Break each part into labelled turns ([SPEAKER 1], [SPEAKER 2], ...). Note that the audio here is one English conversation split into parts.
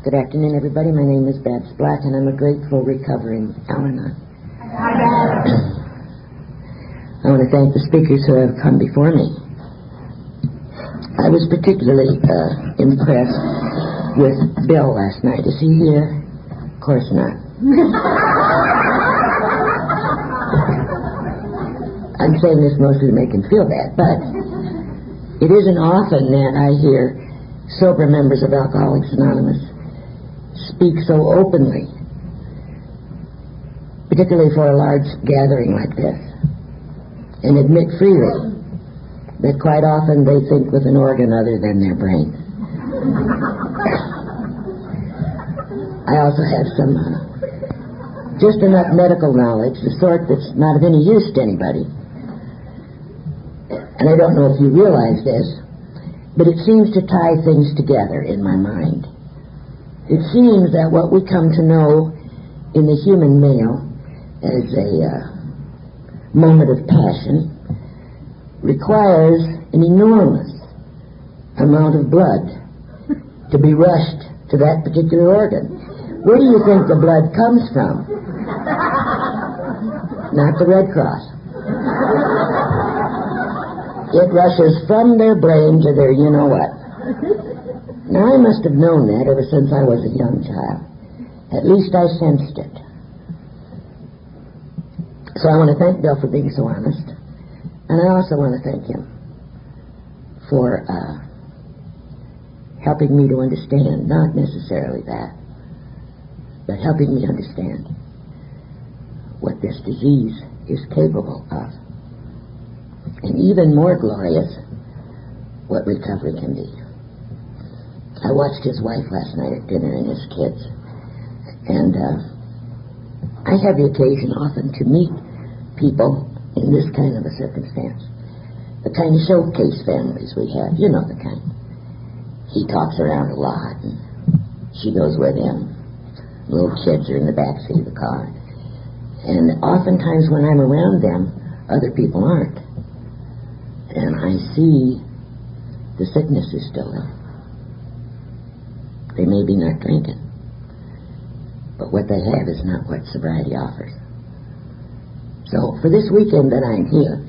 [SPEAKER 1] Good afternoon, everybody. My name is Babs Black, and I'm a grateful, recovering al-anon. I want to thank the speakers who have come before me. I was particularly impressed with Bill last night. Is he here? Of course not. I'm saying this mostly to make him feel bad, but it isn't often that I hear sober members of Alcoholics Anonymous speak so openly, particularly for a large gathering like this, and admit freely that quite often they think with an organ other than their brain. I also have some just enough medical knowledge, the sort that's not of any use to anybody. And I don't know if you realize this, but it seems to tie things together in my mind. It seems that what we come to know in the human male as a moment of passion requires an enormous amount of blood to be rushed to that particular organ. Where do you think the blood comes from? Not the Red Cross. It rushes from their brain to their you-know-what. Now, I must have known that ever since I was a young child. At least I sensed it. So I want to thank Bill for being so honest. And I also want to thank him for helping me to understand, not necessarily that, but helping me understand what this disease is capable of. And even more glorious, what recovery can be. I watched his wife last night at dinner and his kids. And I have the occasion often to meet people in this kind of a circumstance. The kind of showcase families we have, you know the kind. He talks around a lot, and she goes with him. Little kids are in the back seat of the car. And oftentimes when I'm around them, other people aren't. And I see the sickness is still there. They may be not drinking, but what they have is not what sobriety offers. So for this weekend that I'm here,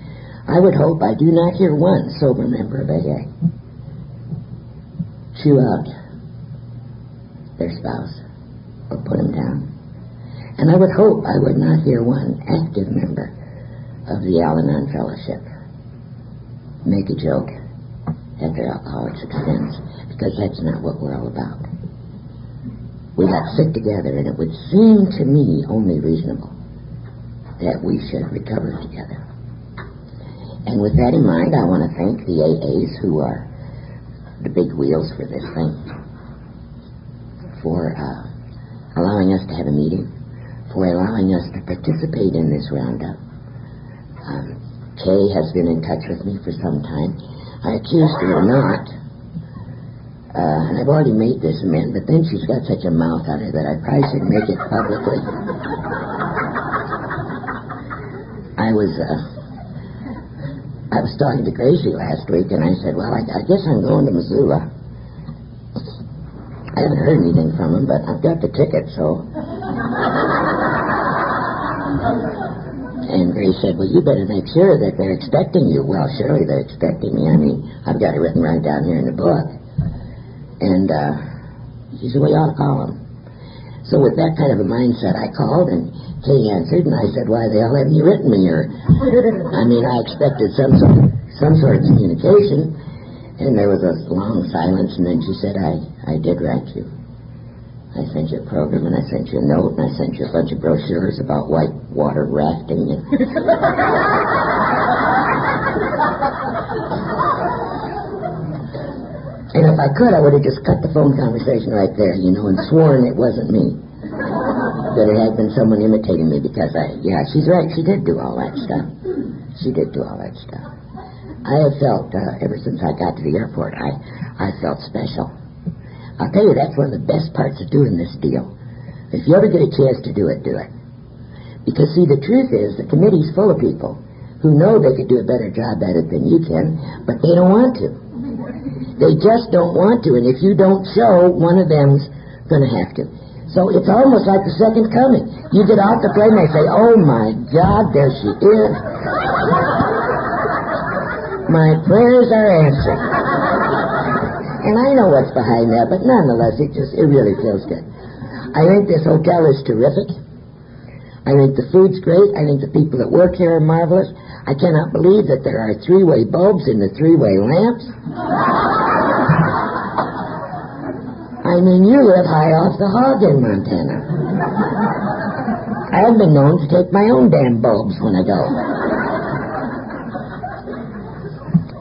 [SPEAKER 1] I would hope I do not hear one sober member of AA chew out their spouse or put him down. And I would hope I would not hear one active member of the Al-Anon Fellowship make a joke at their alcoholic's expense, because that's not what we're all about. We got sick together, and it would seem to me only reasonable that we should recover together. And with that in mind, I want to thank the AAs who are the big wheels for this thing, for allowing us to have a meeting, for allowing us to participate in this roundup. Kay has been in touch with me for some time. I accused her not, and I've already made this amendment, but then she's got such a mouth on her that I probably should make it publicly. I was talking to Gracie last week, and I said, well, I guess I'm going to Missoula. I haven't heard anything from him, but I've got the ticket, so... And Grace said, well, you better make sure that they're expecting you. Well, surely they're expecting me. I mean, I've got it written right down here in the book. And she said, well, you ought to call him. So with that kind of a mindset, I called, and Kay answered, and I said, why the hell haven't you written me? Or, I mean, I expected some sort of communication. And there was a long silence, and then she said, I did write you. I sent you a program, and I sent you a note, and I sent you a bunch of brochures about white water rafting. And if I could, I would have just cut the phone conversation right there, and sworn it wasn't me. That it had been someone imitating me, because she's right, she did do all that stuff. She did do all that stuff. I have felt, ever since I got to the airport, I felt special. I'll tell you, that's one of the best parts of doing this deal. If you ever get a chance to do it, do it. Because, see, the truth is, the committee's full of people who know they could do a better job at it than you can, but they don't want to. They just don't want to, and if you don't show one of them's going to have to. So it's almost like the second coming. You get off the plane, they say, oh my God, there she is. My prayers are answered. And I know what's behind that, but nonetheless, it really feels good. I think this hotel is terrific. I think the food's great. I think the people that work here are marvelous. I cannot believe that there are three-way bulbs in the three-way lamps. I mean, you live high off the hog in Montana. I've been known to take my own damn bulbs when I go.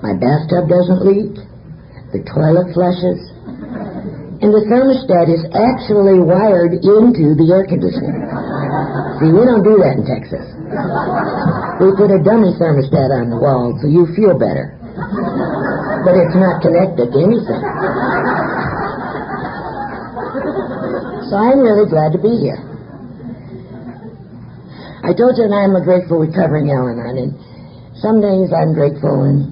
[SPEAKER 1] My bathtub doesn't leak. The toilet flushes. And the thermostat is actually wired into the air conditioner. See, we don't do that in Texas. We put a dummy thermostat on the wall so you feel better. But it's not connected to anything. So I'm really glad to be here. I told you that I'm a grateful, recovering al-anon, and some days I'm grateful, and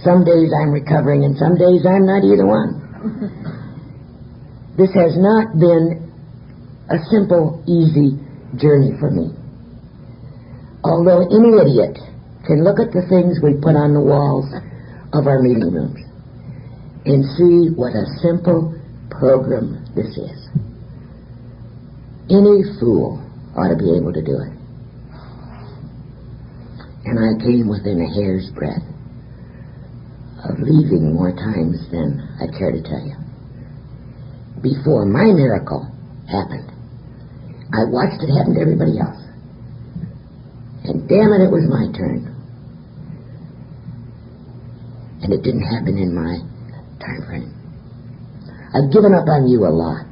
[SPEAKER 1] some days I'm recovering, and some days I'm not either one. This has not been a simple, easy journey for me. Although any idiot can look at the things we put on the walls of our meeting rooms and see what a simple program this is. Any fool ought to be able to do it. And I came within a hair's breadth of leaving more times than I care to tell you. Before my miracle happened, I watched it happen to everybody else. And damn it was my turn. And it didn't happen in my time frame. I've given up on you a lot.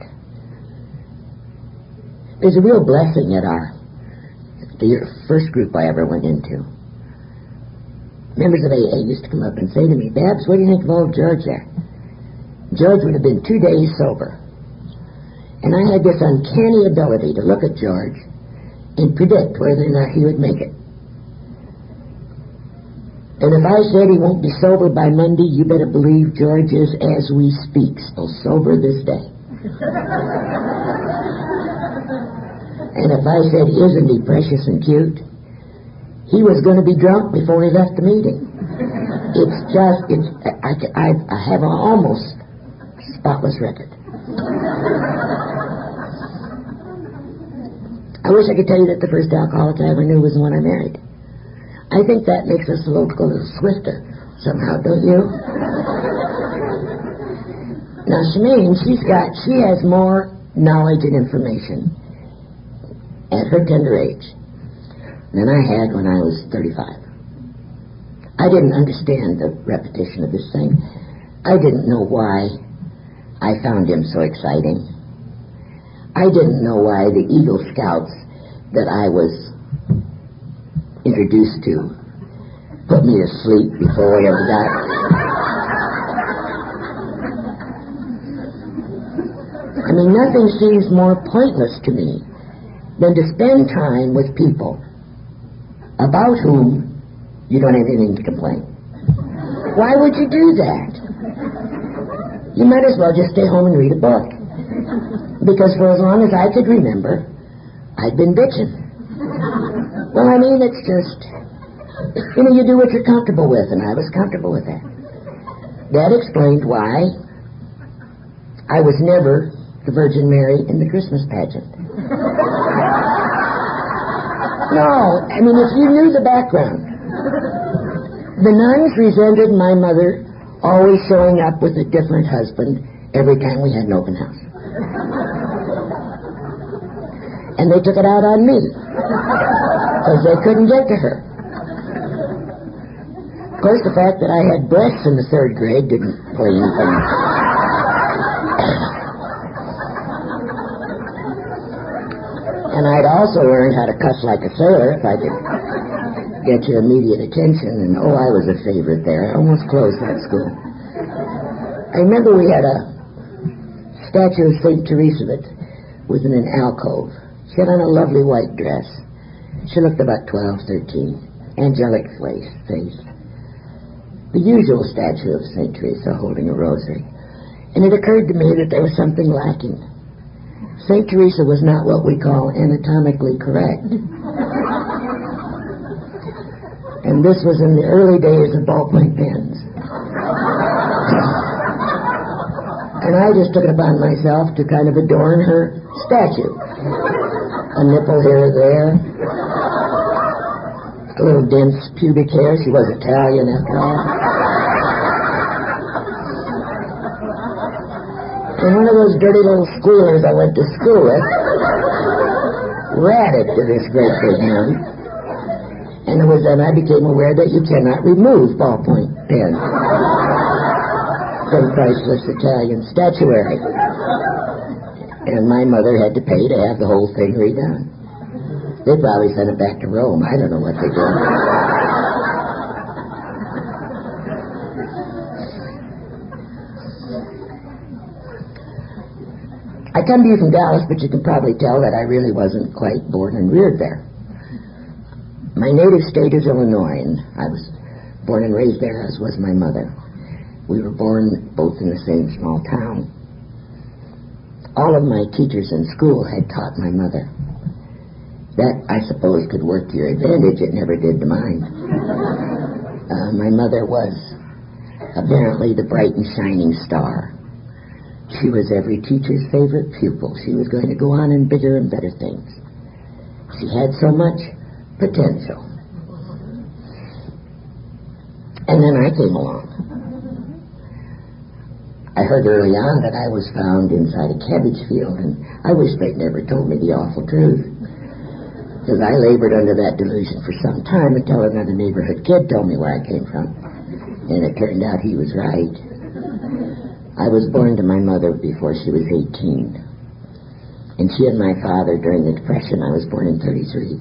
[SPEAKER 1] There's a real blessing at the first group I ever went into. Members of AA used to come up and say to me, Babs, what do you think of old George there? George would have been 2 days sober. And I had this uncanny ability to look at George and predict whether or not he would make it. And if I said he won't be sober by Monday, you better believe George is, as we speak, still sober this day. And if I said, isn't he precious and cute, he was going to be drunk before he left the meeting. I have an almost spotless record. I wish I could tell you that the first alcoholic I ever knew was the one I married. I think that makes us a little swifter somehow, don't you? Now, Shemaine, she has more knowledge and information at her tender age than I had when I was 35. I didn't understand the repetition of this thing. I didn't know why I found him so exciting. I didn't know why the Eagle Scouts that I was introduced to put me to sleep before we ever got. I mean, nothing seems more pointless to me than to spend time with people about whom you don't have anything to complain. Why would you do that? You might as well just stay home and read a book. Because for as long as I could remember, I'd been bitching. Well, I mean, it's just, you do what you're comfortable with, and I was comfortable with that. That explained why I was never the Virgin Mary in the Christmas pageant. No, I mean, if you knew the background, the nuns resented my mother always showing up with a different husband every time we had an open house. And they took it out on me because they couldn't get to her. Of course, the fact that I had breasts in the 3rd grade didn't play anything. And I'd also learned how to cuss like a sailor if I could get your immediate attention. And I was a favorite there. I almost closed that school. I remember we had a statue of St. Teresa that was in an alcove. She had on a lovely white dress. She looked about 12, 13. Angelic face. The usual statue of St. Teresa holding a rosary. And it occurred to me that there was something lacking. St. Teresa was not what we call anatomically correct. And this was in the early days of ballpoint pens. And I just took it upon myself to kind of adorn her statue. A nipple here or there. A little dense pubic hair. She was Italian after all. And one of those dirty little squealers I went to school with ratted to this great big man. And it was then I became aware that you cannot remove ballpoint pens from priceless Italian statuary. And my mother had to pay to have the whole thing redone. They probably sent it back to Rome. I don't know what they did. I come to you from Dallas, but you can probably tell that I really wasn't quite born and reared there. My native state is Illinois, and I was born and raised there, as was my mother. We were born both in the same small town. All of my teachers in school had taught my mother. That, I suppose, could work to your advantage. It never did to mine. My mother was apparently the bright and shining star. She was every teacher's favorite pupil. She was going to go on in bigger and better things. She had so much potential. And then I came along. I heard early on that I was found inside a cabbage field, and I wish they'd never told me the awful truth. Because I labored under that delusion for some time until another neighborhood kid told me where I came from. And it turned out he was right. I was born to my mother before she was 18. And she and my father, during the Depression, I was born in 33,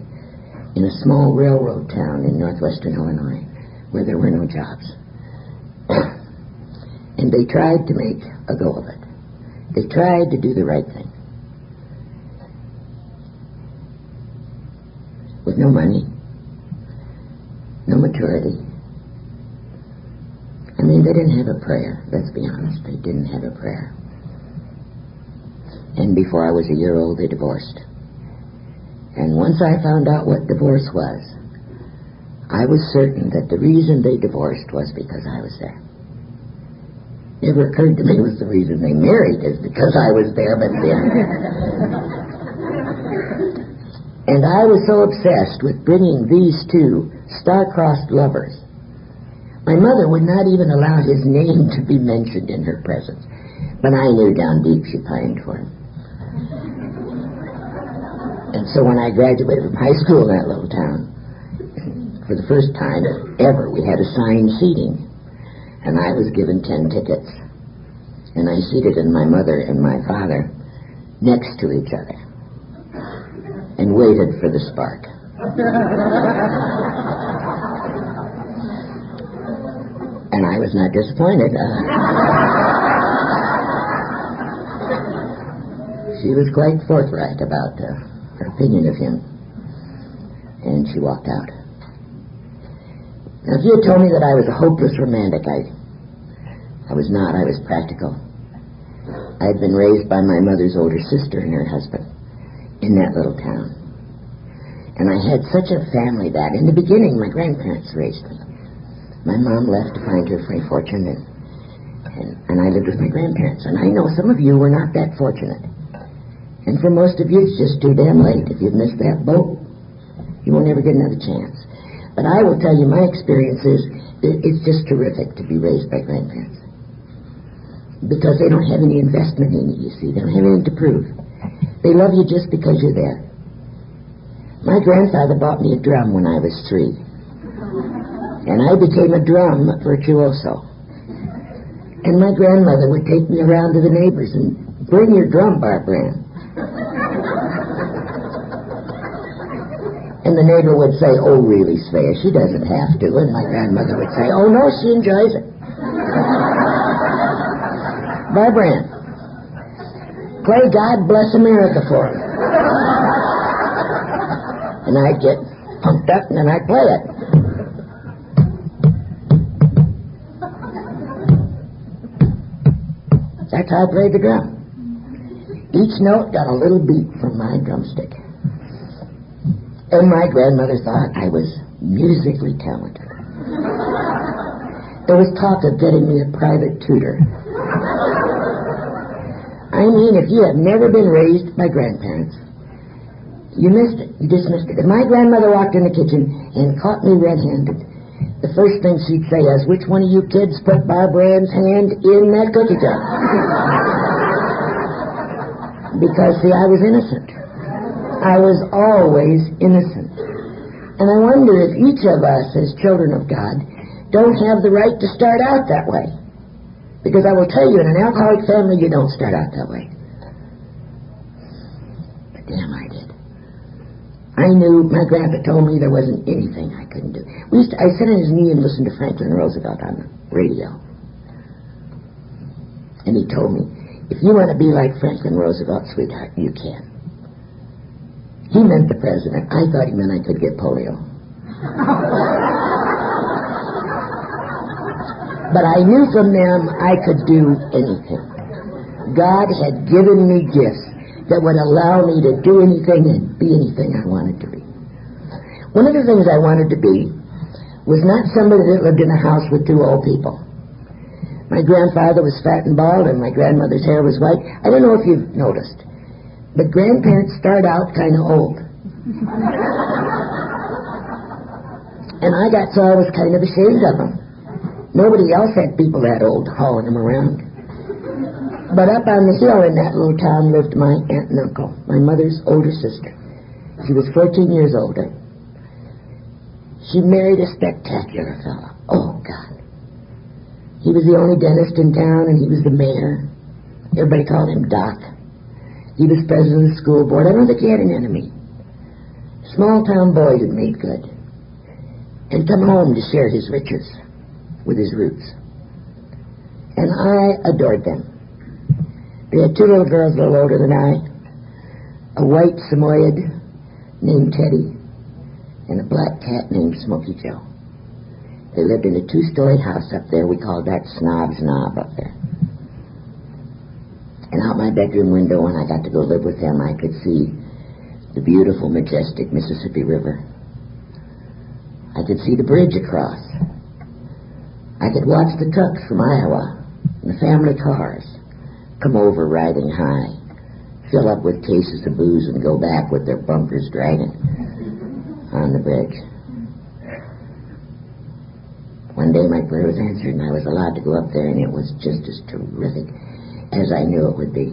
[SPEAKER 1] in a small railroad town in northwestern Illinois, where there were no jobs. And they tried to make a go of it. They tried to do the right thing. With no money, no maturity. I mean, they didn't have a prayer. Let's be honest, they didn't have a prayer. And before I was a year old, they divorced. And once I found out what divorce was, I was certain that the reason they divorced was because I was there. Never occurred to me it was the reason they married is because I was there, but then. And I was so obsessed with bringing these two star-crossed lovers. My mother would not even allow his name to be mentioned in her presence. But I knew down deep she pined for him. And so when I graduated from high school in that little town, for the first time ever, we had assigned seating. And I was given 10 tickets. And I seated in my mother and my father next to each other and waited for the spark. And I was not disappointed. She was quite forthright about her opinion of him. And she walked out. Now, if you had told me that I was a hopeless romantic, I was not. I was practical. I had been raised by my mother's older sister and her husband in that little town. And I had such a family that, in the beginning, my grandparents raised me. My mom left to find her free fortune, and I lived with my grandparents. And I know some of you were not that fortunate. And for most of you, it's just too damn late. If you've missed that boat, you won't ever get another chance. But I will tell you, my experience is, it's just terrific to be raised by grandparents. Because they don't have any investment in you, you see. They don't have anything to prove. They love you just because you're there. My grandfather bought me a drum when I was 3. And I became a drum virtuoso. And my grandmother would take me around to the neighbors and bring your drum, Barbara Ann. And the neighbor would say, oh, really, Svea, she doesn't have to. And my grandmother would say, oh, no, she enjoys it. Barbara Ann, play God Bless America for him. And I'd get pumped up and then I'd play it. That's how I played the drum. Each note got a little beat from my drumstick. And my grandmother thought I was musically talented. There was talk of getting me a private tutor. I mean, if you have never been raised by grandparents, you missed it. You dismissed it. If my grandmother walked in the kitchen and caught me red-handed, the first thing she'd say is, "Which one of you kids put Barbara Ann's hand in that cookie jar?" Because, see, I was innocent. I was always innocent. And I wonder if each of us, as children of God, don't have the right to start out that way. Because I will tell you, in an alcoholic family, you don't start out that way. But damn, I did. I knew, my grandpa told me there wasn't anything I couldn't do. I sat on his knee and listened to Franklin Roosevelt on the radio. And he told me, if you want to be like Franklin Roosevelt, sweetheart, you can. He meant the president. I thought he meant I could get polio. But I knew from them I could do anything. God had given me gifts that would allow me to do anything and be anything I wanted to be. One of the things I wanted to be was not somebody that lived in a house with two old people. My grandfather was fat and bald, and my grandmother's hair was white. I don't know if you've noticed, but grandparents start out kind of old. And I got so I was kind of ashamed of them. Nobody else had people that old hauling them around. But up on the hill in that little town lived my aunt and uncle, my mother's older sister. She was 14 years older. She married a spectacular fellow. Oh, God. He was the only dentist in town, and he was the mayor. Everybody called him Doc. He was president of the school board. I don't think he had an enemy. Small-town boy who'd made good. And come home to share his riches with his roots. And I adored them. They had two little girls a little older than I, a white Samoyed named Teddy, and a black cat named Smokey Joe. They lived in a two-story house up there. We called that Snob's Knob up there. And out my bedroom window, when I got to go live with them, I could see the beautiful, majestic Mississippi River. I could see the bridge across. I could watch the trucks from Iowa, and the family cars, come over riding high, fill up with cases of booze, and go back with their bumpers dragging on the bridge. One day my prayer was answered, and I was allowed to go up there, and it was just as terrific as I knew it would be.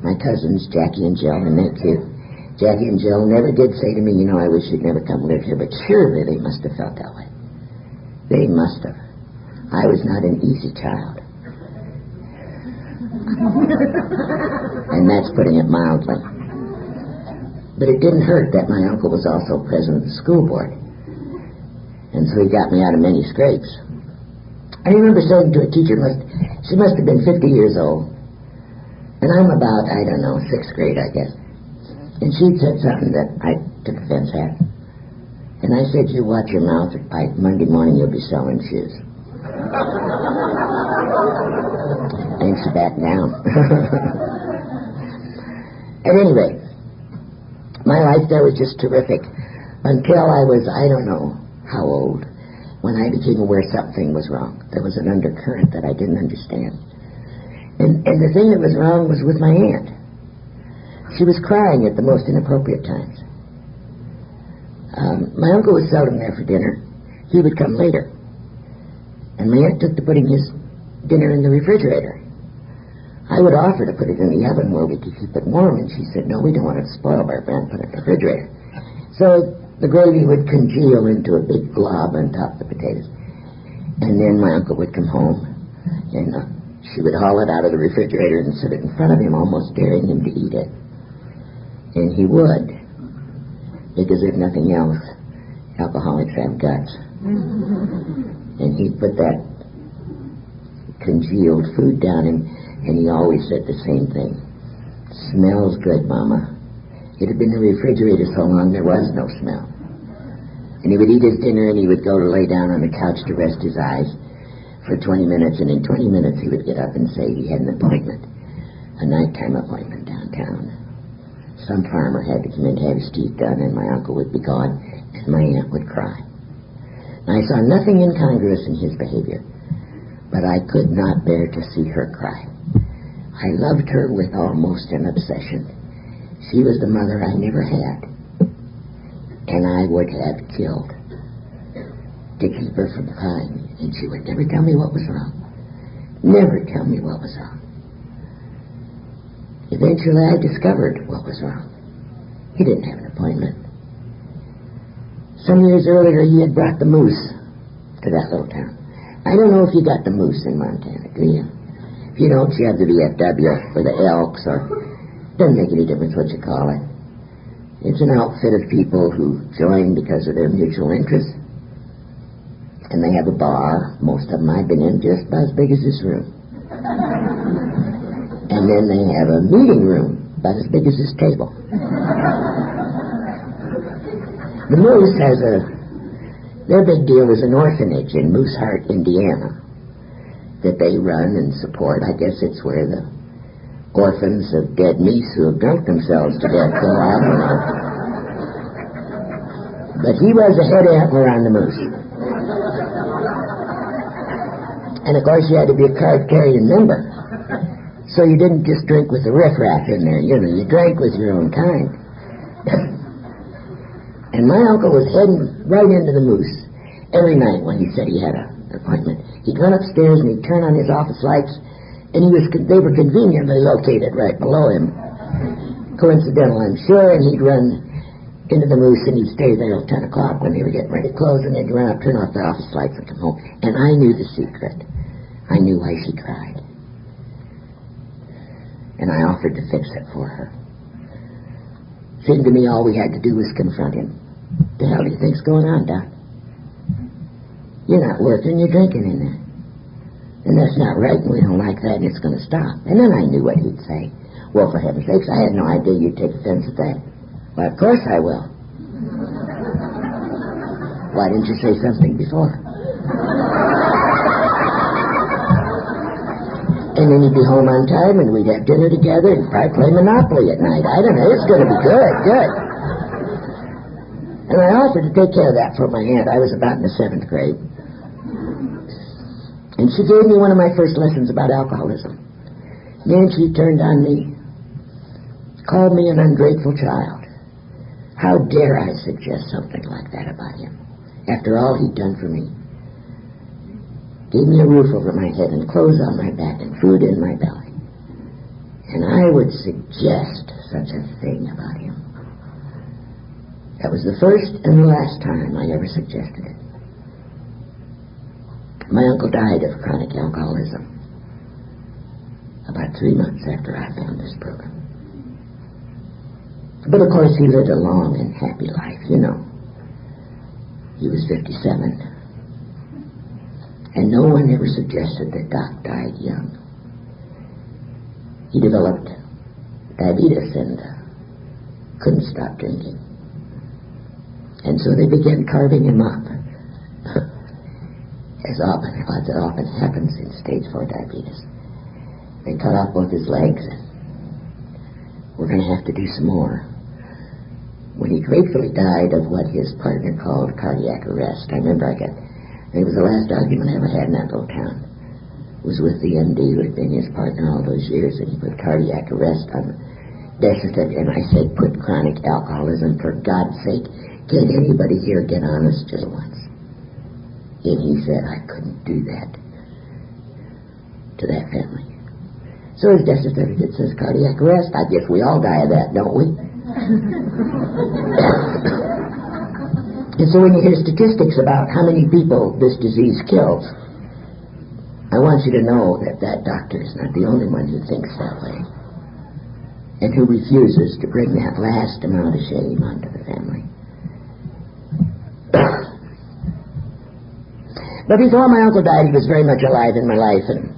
[SPEAKER 1] My cousins, Jackie and Jill, and they're cute. Jackie and Jill never did say to me, "You know, I wish you'd never come live here," but surely they must have felt that way. They must have. I was not an easy child. And that's putting it mildly. But it didn't hurt that my uncle was also president of the school board. And so he got me out of many scrapes. I remember saying to a teacher, she must have been 50 years old, and I'm about, I don't know, 6th grade, I guess. And she'd said something that I took offense at. And I said, "You watch your mouth, or by Monday morning you'll be selling shoes." And she backed down. At any rate, my life there was just terrific until I was, I don't know how old, when I became aware something was wrong. There was an undercurrent that I didn't understand. And the thing that was wrong was with my aunt. She was crying at the most inappropriate times. My uncle was seldom there for dinner. He would come later. And my aunt took to putting his dinner in the refrigerator. I would offer to put it in the oven where we could keep it warm, and she said, "No, we don't want it to spoil, Barbara, put it in the refrigerator." So the gravy would congeal into a big glob on top of the potatoes. And then my uncle would come home, and she would haul it out of the refrigerator and set it in front of him, almost daring him to eat it. And he would, because if nothing else, alcoholics have guts. And he'd put that congealed food down, and he always said the same thing. "Smells good, Mama." It had been in the refrigerator so long there was no smell. And he would eat his dinner, and he would go to lay down on the couch to rest his eyes for 20 minutes, and in 20 minutes he would get up and say he had an appointment, a nighttime appointment. town. Some farmer had to come in to have his teeth done, and my uncle would be gone, and my aunt would cry. I saw nothing incongruous in his behavior, but I could not bear to see her cry. I loved her with almost an obsession. She was the mother I never had, and I would have killed to keep her from crying, and she would never tell me what was wrong. Never tell me what was wrong. Eventually I discovered what was wrong. He didn't have an appointment. Some years earlier he had brought the moose to that little town. I don't know if you got the moose in Montana, do you? If you don't, you have the VFW or the Elks, or doesn't make any difference what you call it. It's an outfit of people who join because of their mutual interests. And they have a bar, most of them I've been in, just about as big as this room. And then they have a meeting room, about as big as this table. The Moose has their big deal is an orphanage in Mooseheart, Indiana, that they run and support. I guess it's where the orphans of dead meese who have drunk themselves to death go. I don't know. But he was a head antler on the Moose. And of course you had to be a card-carrying member. So you didn't just drink with the riffraff in there, you drank with your own kind. And my uncle was heading right into the Moose every night when he said he had an appointment. He'd run upstairs and he'd turn on his office lights, and they were conveniently located right below him. Coincidental, I'm sure, and he'd run into the Moose and he'd stay there till 10 o'clock when they were getting ready to close, and they'd run up, turn off the office lights and come home. And I knew the secret. I knew why she cried. And I offered to fix it for her. Seemed to me all we had to do was confront him. The hell do you think's going on, Doc? You're not working, you're drinking in there. And that's not right, and we don't like that, and it's going to stop. And then I knew what he'd say. Well, for heaven's sakes, I had no idea you'd take offense at that. Well, of course I will. Why didn't you say something before? And then he'd be home on time, and we'd have dinner together and probably play Monopoly at night. I don't know, it's going to be good. And I offered to take care of that for my aunt. I was about in the 7th grade. And she gave me one of my first lessons about alcoholism. Then she turned on me, called me an ungrateful child. How dare I suggest something like that about him, after all he'd done for me. Gave me a roof over my head and clothes on my back and food in my belly. And I would suggest such a thing about him. That was the first and the last time I ever suggested it. My uncle died of chronic alcoholism about 3 months after I found this program. But of course he lived a long and happy life, He was 57. And no one ever suggested that Doc died young. He developed diabetes and couldn't stop drinking. And so they began carving him up. As often happens in stage 4 diabetes. They cut off both his legs, and we're going to have to do some more. When he gratefully died of what his partner called cardiac arrest, I remember it was the last argument I ever had in that little town. It was with the MD who had been his partner all those years, and he put cardiac arrest on the death certificate, and I said, put chronic alcoholism, for God's sake. Can anybody here get honest just once? And he said, I couldn't do that to that family. So his death certificate says cardiac arrest. I guess we all die of that, don't we? And so when you hear statistics about how many people this disease kills, I want you to know that that doctor is not the only one who thinks that way and who refuses to bring that last amount of shame onto the family. But before my uncle died, he was very much alive in my life, and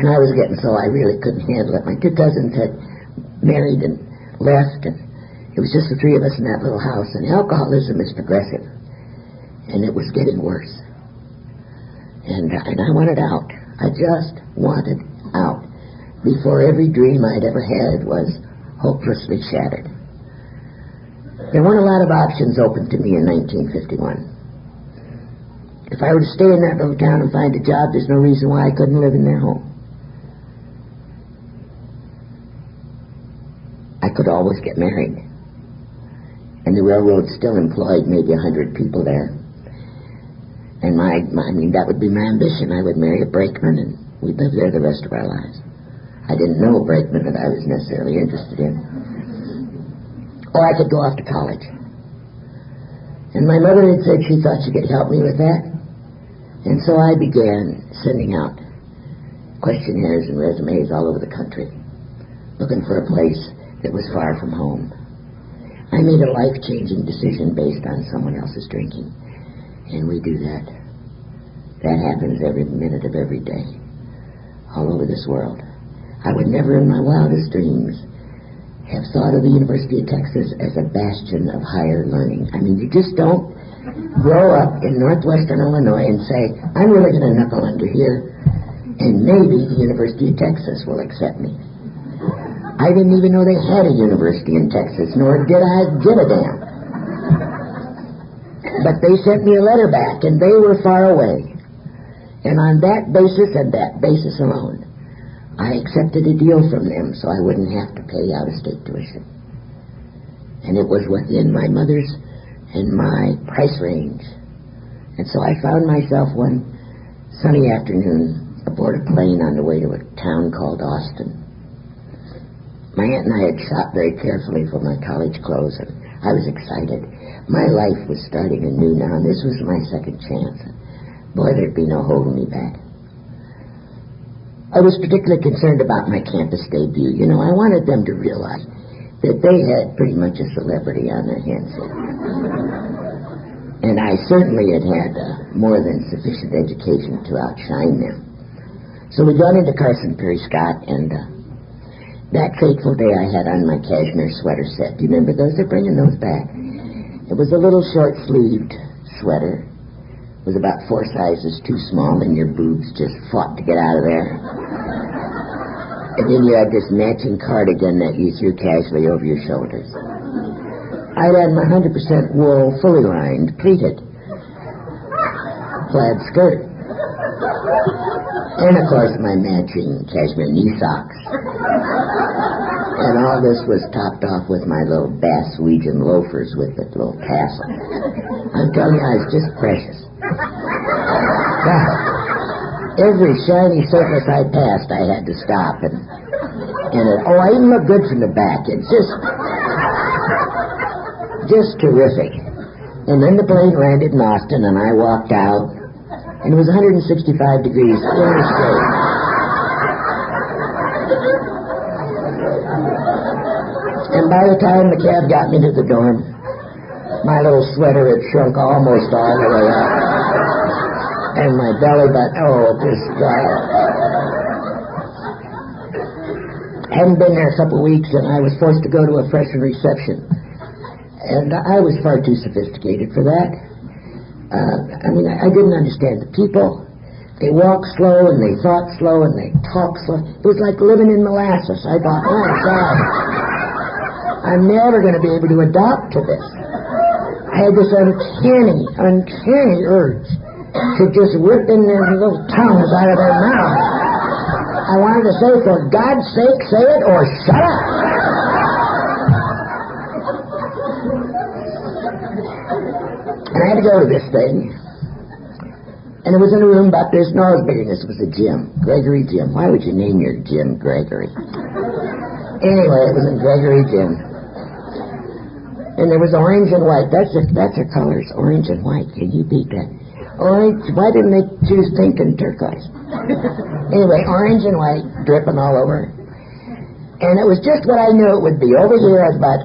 [SPEAKER 1] I was getting so I really couldn't handle it. My 2 cousins had married and left, and it was just the 3 of us in that little house, and alcoholism is progressive, and it was getting worse. And I wanted out. I just wanted out before every dream I'd ever had was hopelessly shattered. There weren't a lot of options open to me in 1951. If I were to stay in that little town and find a job, there's no reason why I couldn't live in their home. I could always get married. And the railroad still employed maybe 100 people there. And that would be my ambition. I would marry a brakeman and we'd live there the rest of our lives. I didn't know a brakeman that I was necessarily interested in. Or I could go off to college. And my mother had said she thought she could help me with that. And so I began sending out questionnaires and resumes all over the country, looking for a place that was far from home. I made a life-changing decision based on someone else's drinking. And we do that. That happens every minute of every day, all over this world. I would never in my wildest dreams have thought of the University of Texas as a bastion of higher learning. I mean, you just don't grow up in northwestern Illinois and say, I'm really going to knuckle under here, and maybe the University of Texas will accept me. I didn't even know they had a university in Texas, nor did I give a damn. But they sent me a letter back, and they were far away. And on that basis, and that basis alone, I accepted a deal from them so I wouldn't have to pay out-of-state tuition. And it was within my mother's and my price range. And so I found myself one sunny afternoon aboard a plane on the way to a town called Austin. My aunt and I had shopped very carefully for my college clothes, and I was excited. My life was starting anew now, and this was my second chance. Boy, there'd be no holding me back. I was particularly concerned about my campus debut. You know, I wanted them to realize that they had pretty much a celebrity on their hands here. And I certainly had had more than sufficient education to outshine them. So we got into Carson Perry Scott, and that fateful day I had on my cashmere sweater set. Do you remember those? They're bringing those back. It was a little short-sleeved sweater. It was about 4 sizes too small, and your boobs just fought to get out of there. And then you had this matching cardigan that you threw casually over your shoulders. I had my 100% wool, fully lined, pleated plaid skirt. And, of course, my matching cashmere knee socks. And all this was topped off with my little Bass-Wegian loafers with the little tassel. I'm telling you, I was just precious. God, every shiny surface I passed, I had to stop. And I even looked good from the back. It's just terrific. And then the plane landed in Austin, and I walked out, and it was 165 degrees in the shade. And by the time the cab got me to the dorm, my little sweater had shrunk almost all the way up. And my belly button, just dry. I hadn't been there a couple of weeks, and I was forced to go to a freshman reception. And I was far too sophisticated for that. I didn't understand the people. They walked slow, and they thought slow, and they talked slow. It was like living in molasses. I thought, oh, God, I'm never going to be able to adapt to this. I had this uncanny urge to just rip in their little tongues out of their mouths. I wanted to say, for God's sake, say it or shut up. And I had to go to this thing. And it was in a room about this, no, it was bigger than this. It was a gym, Gregory Gym. Why would you name your gym Gregory? Anyway, it was in Gregory Gym. And there was orange and white. That's their colors, orange and white. Can you beat that? Orange. Why didn't they choose pink and turquoise? Anyway, orange and white, dripping all over. And it was just what I knew it would be. Over here, I was about,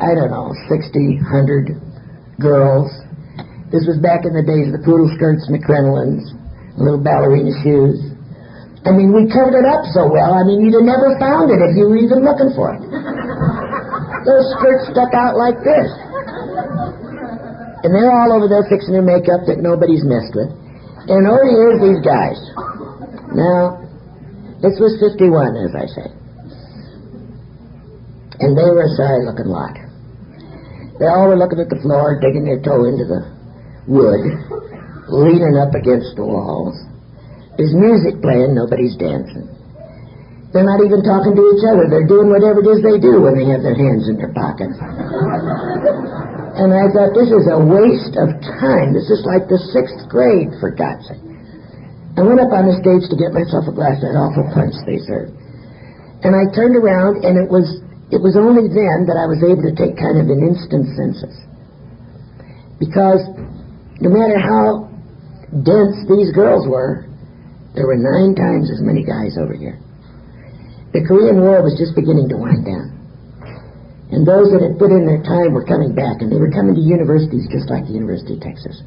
[SPEAKER 1] 60, 100 girls. This was back in the days of the poodle skirts and the crinolines, little ballerina shoes. I mean, we covered it up so well, you'd have never found it if you were even looking for it. Those skirts stuck out like this. And they're all over there fixing their makeup that nobody's messed with. And over here's these guys. Now, this was 51, as I say. And they were a sorry-looking lot. They all were looking at the floor, digging their toe into the wood, leaning up against the walls. There's music playing, nobody's dancing. They're not even talking to each other. They're doing whatever it is they do when they have their hands in their pockets. And I thought, this is a waste of time. This is like the 6th grade, for God's sake. I went up on the stage to get myself a glass of that awful punch they served. And I turned around, and it was only then that I was able to take kind of an instant census. Because no matter how dense these girls were, there were 9 times as many guys over here. The Korean War was just beginning to wind down. And those that had put in their time were coming back, and they were coming to universities just like the University of Texas.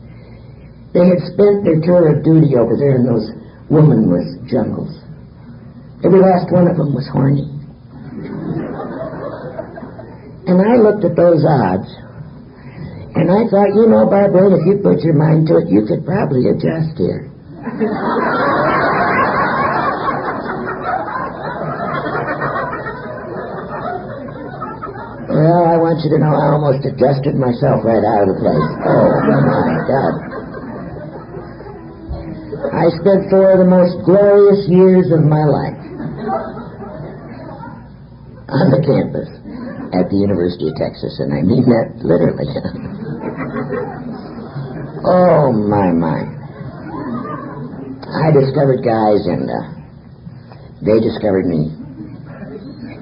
[SPEAKER 1] They had spent their tour of duty over there in those womanless jungles. Every last one of them was horny. And I looked at those odds, and I thought, you know, Barbara, if you put your mind to it, you could probably adjust here. Well, I want you to know I almost adjusted myself right out of the place. Oh, my God. I spent 4 of the most glorious years of my life on the campus at the University of Texas, and I mean that literally. Oh, my. I discovered guys, and they discovered me.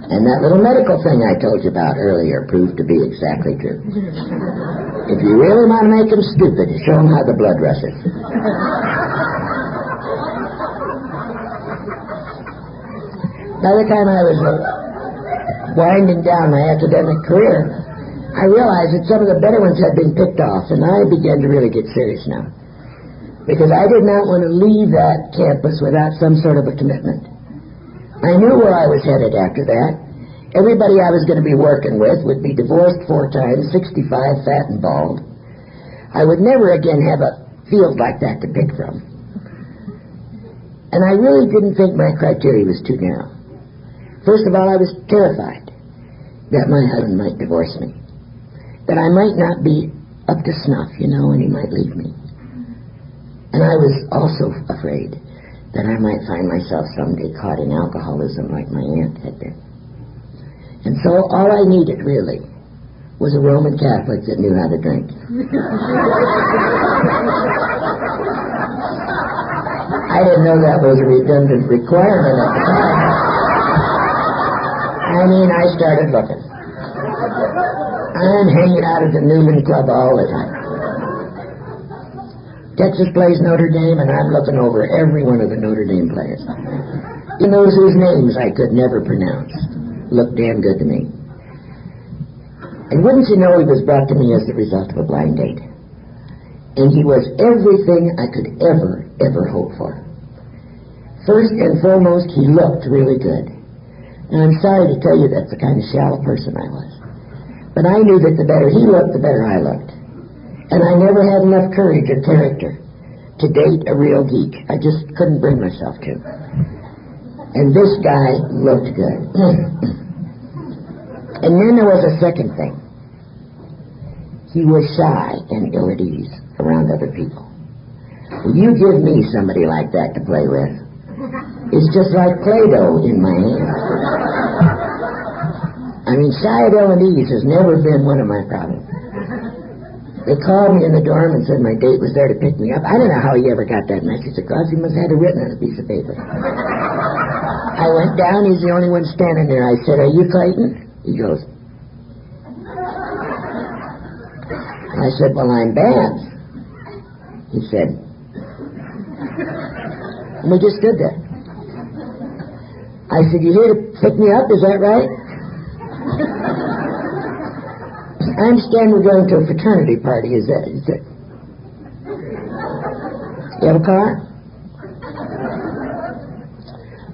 [SPEAKER 1] And that little medical thing I told you about earlier proved to be exactly true. If you really want to make them stupid, show them how the blood rushes. By the time I was winding down my academic career, I realized that some of the better ones had been picked off, and I began to really get serious now. Because I did not want to leave that campus without some sort of a commitment. I knew where I was headed after that. Everybody I was going to be working with would be divorced 4 times, 65, fat and bald. I would never again have a field like that to pick from. And I really didn't think my criteria was too narrow. First of all, I was terrified that my husband might divorce me, that I might not be up to snuff, you know, and he might leave me. And I was also afraid that I might find myself someday caught in alcoholism like my aunt had been. And so all I needed, really, was a Roman Catholic that knew how to drink. I didn't know that was a redundant requirement at the time. I mean, I started looking. I'm hanging out at the Newman Club all the time. Texas plays Notre Dame, and I'm looking over every one of the Notre Dame players. Even those whose names I could never pronounce looked damn good to me. And wouldn't you know, he was brought to me as the result of a blind date. And he was everything I could ever hope for. First and foremost, he looked really good. And I'm sorry to tell you that's the kind of shallow person I was. But I knew that the better he looked, the better I looked. And I never had enough courage or character to date a real geek. I just couldn't bring myself to. And this guy looked good. And then there was a second thing. He was shy and ill at ease around other people. Well, you give me somebody like that to play with. It's just like Play-Doh in my hand. I mean, shy and ill at ease has never been one of my problems. They called me in the dorm and said my date was there to pick me up. I don't know how he ever got that message across. He must have had it written on a piece of paper. I went down. He's the only one standing there. I said, "Are you Clayton?" He goes. I said, "Well, I'm Babs." He said. And we just stood there. I said, "You here to pick me up? Is that right?" I understand we're going to a fraternity party. Is that? You have a car?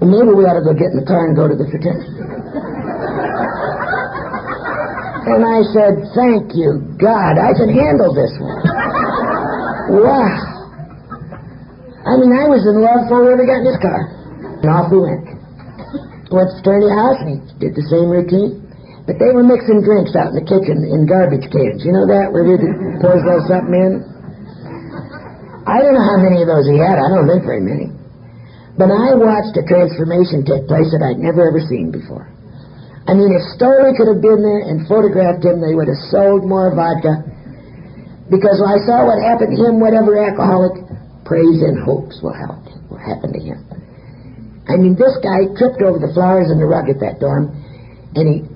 [SPEAKER 1] Well, maybe we ought to go get in the car and go to the fraternity. And I said, "Thank you, God, I can handle this one." Wow. I mean, I was in love before we ever got in this car. And off we went. Went to the fraternity house, and he did the same routine. But they were mixing drinks out in the kitchen in garbage cans. You know that, where they pours a little something in? I don't know how many of those he had. I don't think very many. But I watched a transformation take place that I'd never ever seen before. I mean, if Story could have been there and photographed him, they would have sold more vodka. Because when I saw what happened to him, whatever alcoholic, praise and hopes will happen to him. I mean, this guy tripped over the flowers in the rug at that dorm, and he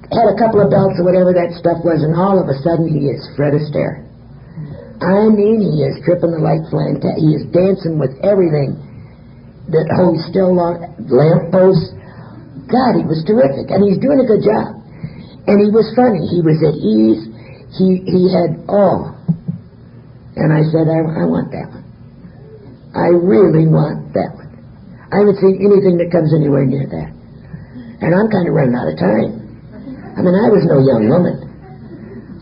[SPEAKER 1] had a couple of belts or whatever that stuff was, and all of a sudden he is Fred Astaire. I mean, he is tripping the light flame. He is dancing with everything that holds still long lampposts. God, he was terrific, and he's doing a good job. And he was funny. He was at ease. He had awe. And I said, I want that one. I really want that one. I haven't seen anything that comes anywhere near that. And I'm kind of running out of time. I mean, I was no young woman.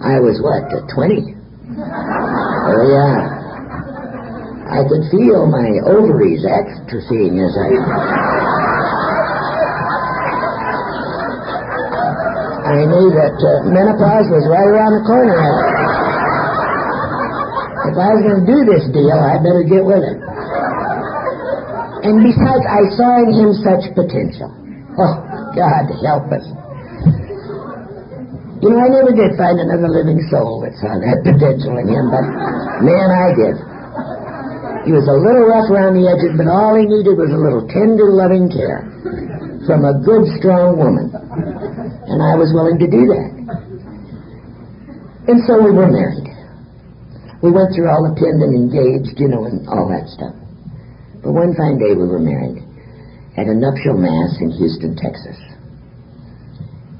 [SPEAKER 1] I was, 20? Oh, yeah. I could feel my ovaries atrophying as I knew that menopause was right around the corner. If I was going to do this deal, I'd better get with it. And besides, I saw in him such potential. Oh, God help us. You know, I never did find another living soul that saw that potential in him, but man, I did. He was a little rough around the edges, but all he needed was a little tender, loving care from a good, strong woman. And I was willing to do that. And so we were married. We went through all the pinned and engaged, and all that stuff. But one fine day we were married at a nuptial mass in Houston, Texas.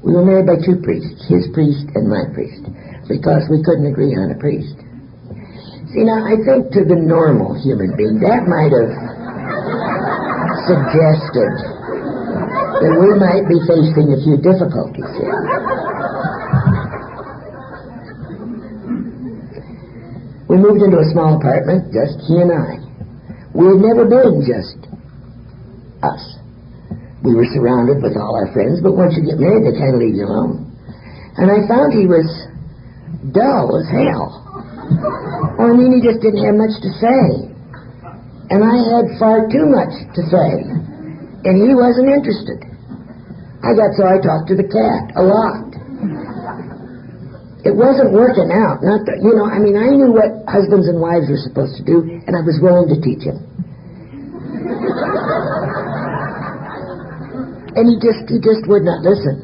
[SPEAKER 1] We were married by two priests, his priest and my priest, because we couldn't agree on a priest. See, now, I think to the normal human being, that might have suggested that we might be facing a few difficulties here. We moved into a small apartment, just he and I. We had never been just us. We were surrounded with all our friends, but once you get married, they kind of leave you alone. And I found he was dull as hell. I mean, he just didn't have much to say. And I had far too much to say. And he wasn't interested. I talked to the cat a lot. It wasn't working out. I knew what husbands and wives were supposed to do, and I was willing to teach him. And he just would not listen.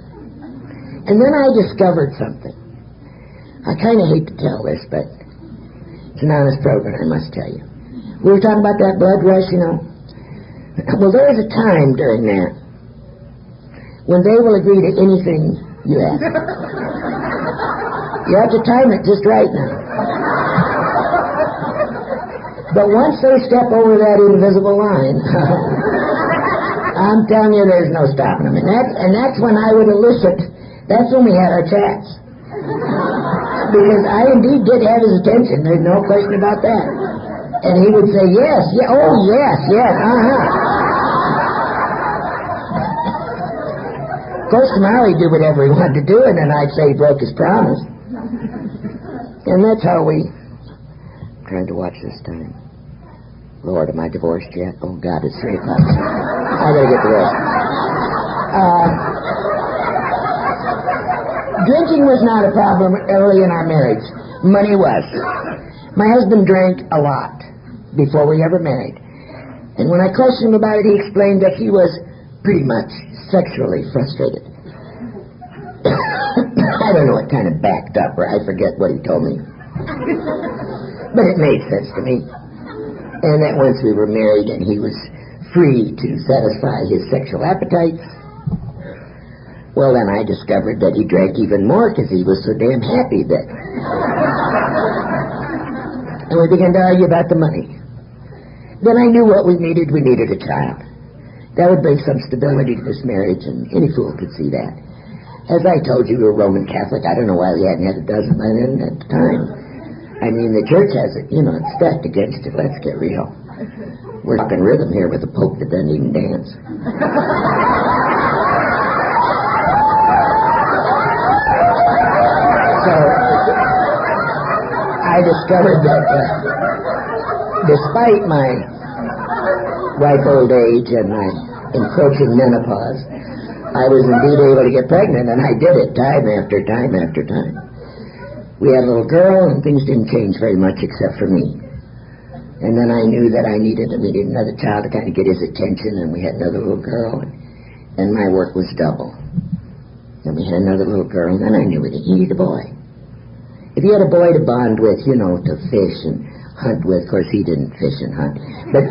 [SPEAKER 1] And then I discovered something. I kind of hate to tell this, but it's an honest program, I must tell you. We were talking about that blood rush, Well, there was a time during that when they will agree to anything you ask. You have to time it just right now. But once they step over that invisible line, I'm telling you, there's no stopping them. And that's when I would elicit. That's when we had our chats. Because I indeed did have his attention. There's no question about that. And he would say, yes, oh, yes, Of course, tomorrow he'd do whatever he wanted to do, and then I'd say he broke his promise. And that's how I'm trying to watch this time. Lord, am I divorced yet? Oh, God, it's 3 o'clock. I gotta get to rest. Drinking was not a problem early in our marriage. Money was. My husband drank a lot before we ever married. And when I questioned him about it, he explained that he was pretty much sexually frustrated. I don't know, it kind of backed up, or I forget what he told me. But it made sense to me. And that once we were married and he was free to satisfy his sexual appetites, well, then I discovered that he drank even more because he was so damn happy that... And we began to argue about the money. Then I knew what we needed. We needed a child. That would bring some stability to this marriage, and any fool could see that. As I told you, we were Roman Catholic. I don't know why we hadn't had a dozen by then at the time. I mean, the church has it, it's stacked against it. Let's get real. We're talking rhythm here with a pope that doesn't even dance. So I discovered that despite my ripe old age and my encroaching menopause, I was indeed able to get pregnant, and I did it time after time after time. We had a little girl, and things didn't change very much except for me. And then I knew that we needed another child to kind of get his attention, and we had another little girl, and my work was double. Then we had another little girl, and then I knew he needed a boy. If you had a boy to bond with, to fish and hunt with, of course he didn't fish and hunt, but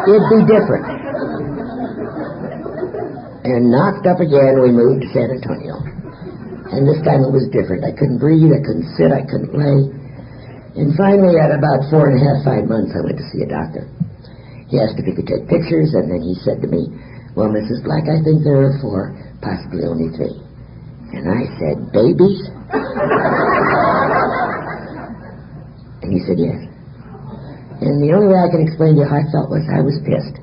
[SPEAKER 1] it'd be different. And knocked up again, we moved to San Antonio. And this time it was different. I couldn't breathe, I couldn't sit, I couldn't play. And finally, at about 4.5, 5 months, I went to see a doctor. He asked if he could take pictures, and then he said to me, "Well, Mrs. Black, I think there are 4, possibly only 3. And I said, "Babies?" And he said, "Yes." And the only way I can explain to you how I felt was I was pissed.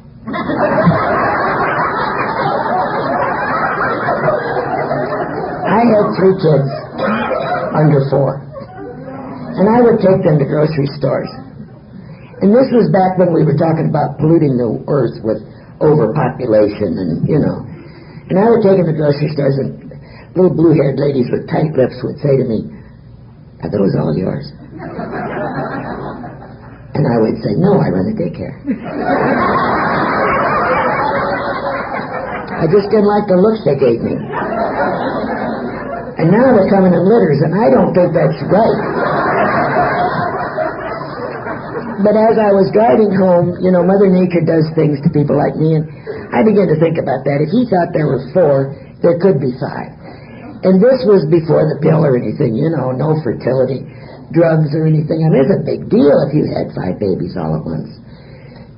[SPEAKER 1] I had 3 kids under 4. And I would take them to grocery stores. And this was back when we were talking about polluting the earth with overpopulation and. And I would take them to grocery stores, and little blue-haired ladies with tight lips would say to me, "Are those all yours?" And I would say, "No, I run a daycare." I just didn't like the looks they gave me. And now they're coming in litters, and I don't think that's right. But as I was driving home, Mother Nature does things to people like me, and I began to think about that. If he thought there were 4, there could be 5. And this was before the pill or anything, no fertility drugs or anything. I mean, it's a big deal if you had 5 babies all at once.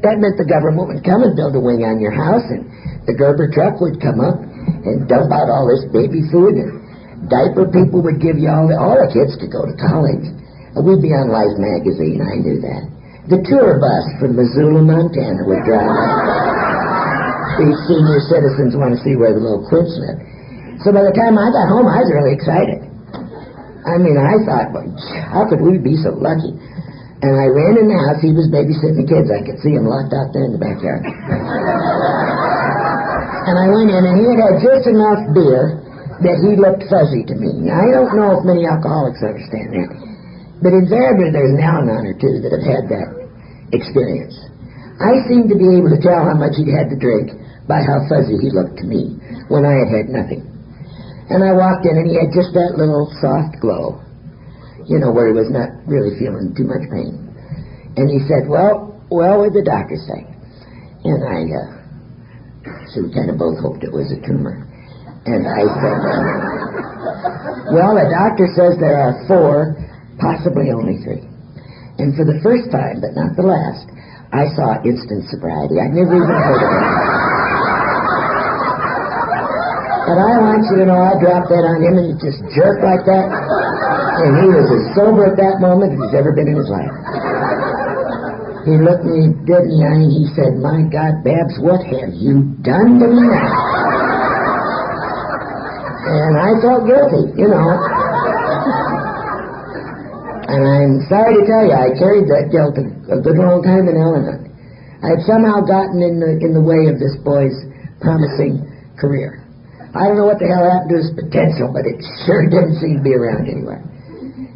[SPEAKER 1] That meant the government would come and build a wing on your house, and the Gerber truck would come up and dump out all this baby food, and diaper people would give you all the kids to go to college. We'd be on Life magazine, I knew that. The tour bus from Missoula, Montana would drive up. These senior citizens want to see where the little quints live. So by the time I got home, I was really excited. I mean, I thought, well, how could we be so lucky? And I ran in the house. He was babysitting the kids. I could see him locked out there in the backyard. And I went in, and he had just enough beer that he looked fuzzy to me. Now, I don't know if many alcoholics understand that, but invariably there's an al-anon or 2 that have had that experience. I seemed to be able to tell how much he'd had to drink by how fuzzy he looked to me when I had had nothing. And I walked in, and he had just that little soft glow, where he was not really feeling too much pain. And he said, well, what did the doctor say? And so we kind of both hoped it was a tumor. And I said, well, the doctor says there are 4, possibly only 3. And for the first time, but not the last, I saw instant sobriety. I'd never even heard of it. But I want you to know, I dropped that on him, and he just jerked like that. And he was as sober at that moment as he's ever been in his life. He looked me dead in the eye, and he said, "My God, Babs, what have you done to me now?" And I felt guilty, And I'm sorry to tell you, I carried that guilt a good long time in al-anon. I had somehow gotten in the way of this boy's promising career. I don't know what the hell happened to his potential, but it sure didn't seem to be around anywhere.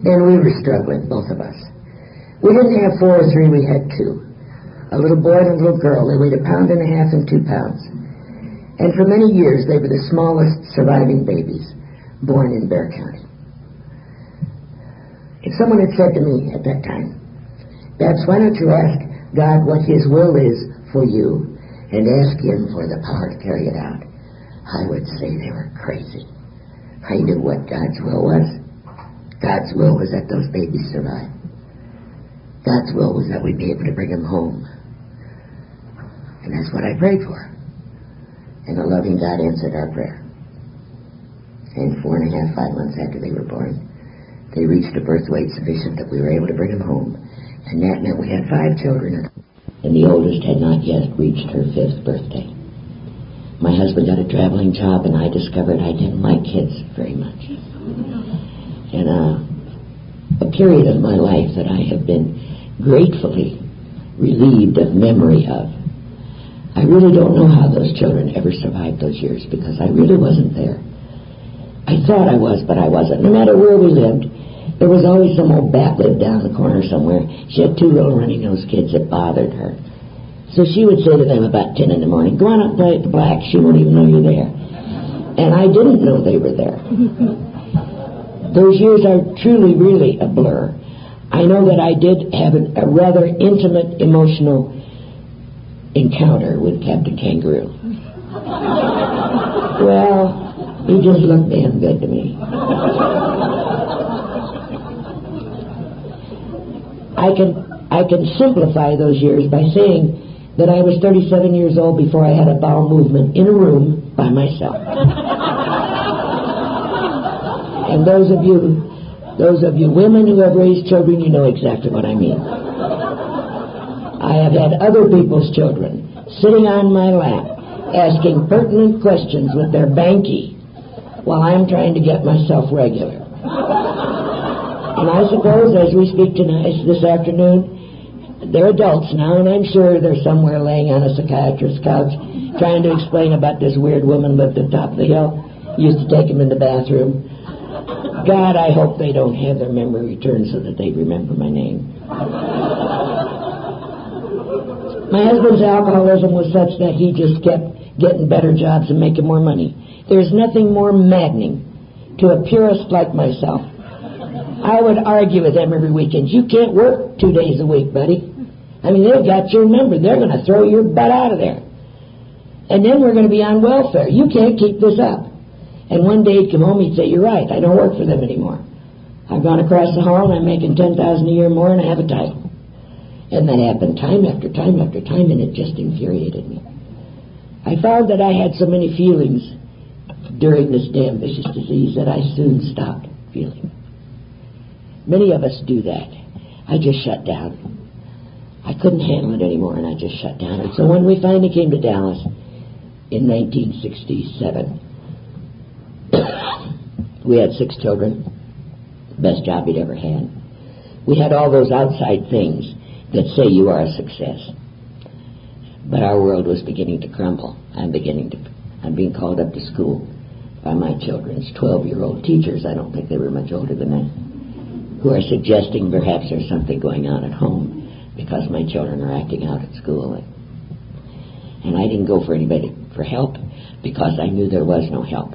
[SPEAKER 1] And we were struggling, both of us. We didn't have 4 or 3, we had 2. A little boy and a little girl. They weighed 1.5 pounds and 2 pounds. And for many years, they were the smallest surviving babies born in Bexar County. If someone had said to me at that time, "Babs, why don't you ask God what His will is for you and ask Him for the power to carry it out?" I would say they were crazy. I knew what God's will was. God's will was that those babies survive. God's will was that we'd be able to bring them home. And that's what I prayed for. And a loving God answered our prayer. And 4.5, 5 months after they were born, they reached a birth weight sufficient that we were able to bring them home. And that meant we had 5 children. And the oldest had not yet reached her 5th birthday. my husband got a traveling job, and I discovered I didn't like kids very much. And a period of my life that I have been gratefully relieved of memory of. I really don't know how those children ever survived those years, because I really wasn't there. I thought I was, but I wasn't. No matter where we lived, there was always some old bat lived down the corner somewhere. She had 2 little runny-nosed kids that bothered her. So she would say to them about 10 in the morning, "Go on up and play at the black. She won't even know you're there." And I didn't know they were there. Those years are truly, really a blur. I know that I did have a rather intimate, emotional encounter with Captain Kangaroo. Well, he just looked damn good to me. I can simplify those years by saying that I was 37 years old before I had a bowel movement in a room by myself. And those of you women who have raised children, you know exactly what I mean. I have had other people's children sitting on my lap asking pertinent questions with their banky while I'm trying to get myself regular. And I suppose as we speak tonight, this afternoon, they're adults now, and I'm sure they're somewhere laying on a psychiatrist's couch trying to explain about this weird woman lived at the top of the hill, used to take them in the bathroom. God, I hope they don't have their memory returned so that they remember my name. My husband's alcoholism was such that he just kept getting better jobs and making more money. There's nothing more maddening to a purist like myself. I would argue with them every weekend. You can't work 2 days a week, buddy. I mean, they've got your number. They're going to throw your butt out of there. And then we're going to be on welfare. You can't keep this up. And one day he'd come home, he'd say, "You're right, I don't work for them anymore. I've gone across the hall and I'm making $10,000 a year more and I have a title." And that happened time after time after time, and it just infuriated me. I found that I had so many feelings during this damn vicious disease that I soon stopped feeling. Many of us do that. I just shut down. I couldn't handle it anymore, and I just shut down. And so when we finally came to Dallas in 1967, we had 6 children, best job we'd ever had. We had all those outside things that say you are a success. But our world was beginning to crumble. I'm being called up to school by my children's 12-year-old teachers. I don't think they were much older than that, who are suggesting perhaps there's something going on at home because my children are acting out at school. And I didn't go for anybody for help because I knew there was no help.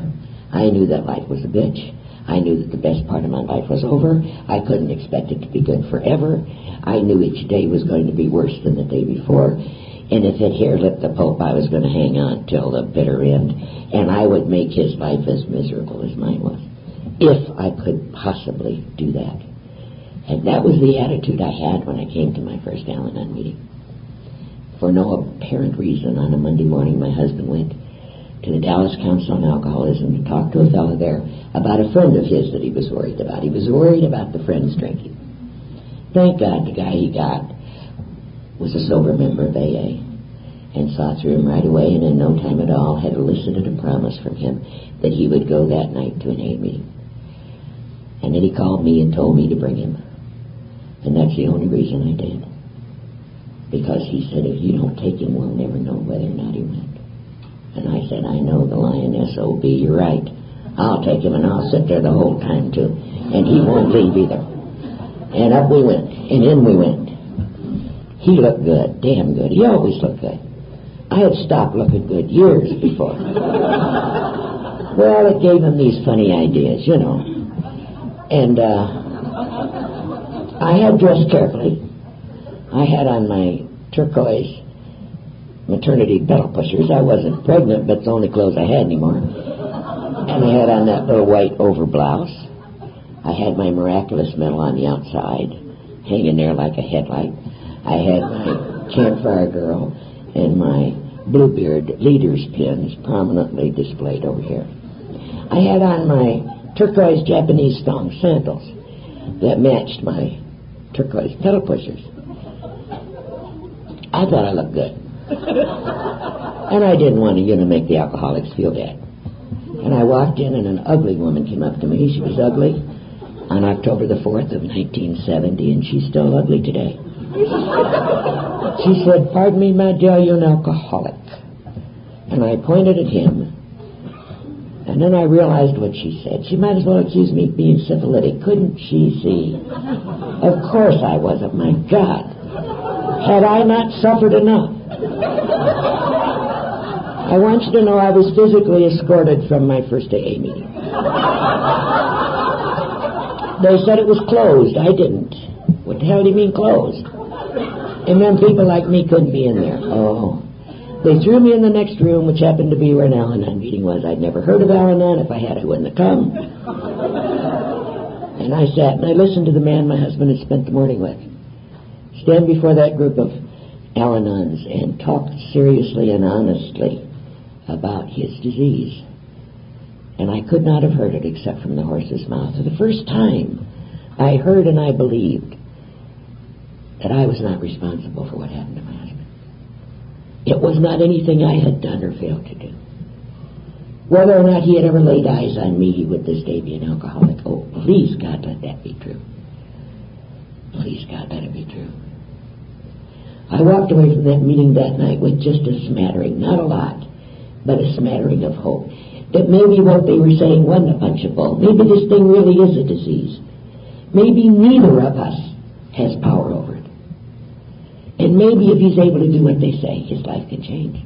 [SPEAKER 1] I knew that life was a bitch. I knew that the best part of my life was over. I couldn't expect it to be good forever. I knew each day was going to be worse than the day before. And if it hair-lipped the Pope, I was going to hang on till the bitter end. And I would make his life as miserable as mine was, if I could possibly do that. And that was the attitude I had when I came to my first Al-Anon meeting. For no apparent reason, on a Monday morning, my husband went to the Dallas Council on Alcoholism to talk to a fellow there about a friend of his that he was worried about. He was worried about the friend's drinking. Thank God the guy he got was a sober member of AA and saw through him right away, and in no time at all had elicited a promise from him that he would go that night to an AA meeting. And then he called me and told me to bring him. And that's the only reason I did. Because he said, if you don't take him, we'll never know whether or not he went. And I said, I know the lioness, OB, you're right. I'll take him and I'll sit there the whole time too. And he won't leave either. And up we went. And in we went. He looked good, damn good. He always looked good. I had stopped looking good years before. Well, it gave him these funny ideas, you know. And I had dressed carefully. I had on my turquoise maternity pedal pushers. I wasn't pregnant, but it's the only clothes I had anymore. And I had on that little white overblouse. I had my miraculous medal on the outside, hanging there like a headlight. I had my campfire girl and my Bluebeard leader's pins prominently displayed over here. I had on my turquoise Japanese thong sandals that matched my turquoise pedal pushers. I thought I looked good. And I didn't want to, make the alcoholics feel bad. And I walked in, and an ugly woman came up to me. She was ugly on October the 4th of 1970, and she's still ugly today. She said, "Pardon me, my dear, you're an alcoholic." And I pointed at him, and then I realized what she said. She might as well accuse me of being syphilitic. Couldn't she see? Of course I wasn't. My God. Had I not suffered enough? I want you to know I was physically escorted from my first AA meeting. They said it was closed. I didn't. What the hell do you mean closed? And then people like me couldn't be in there. Oh. They threw me in the next room, which happened to be where an al-anon meeting was. I'd never heard of al-anon. If I had, I wouldn't have come. And I sat and I listened to the man my husband had spent the morning with stand before that group of al-anons and talk seriously and honestly about his disease. And I could not have heard it except from the horse's mouth. For the first time, I heard and I believed that I was not responsible for what happened to my husband. It was not anything I had done or failed to do. Whether or not he had ever laid eyes on me, he would this day be an alcoholic. Oh, please, God, let that be true. Please, God, let it be true. I walked away from that meeting that night with just a smattering, not a lot, but a smattering of hope. That maybe what they were saying wasn't a bunch of bull. Maybe this thing really is a disease. Maybe neither of us has power over it. And maybe if he's able to do what they say, his life can change.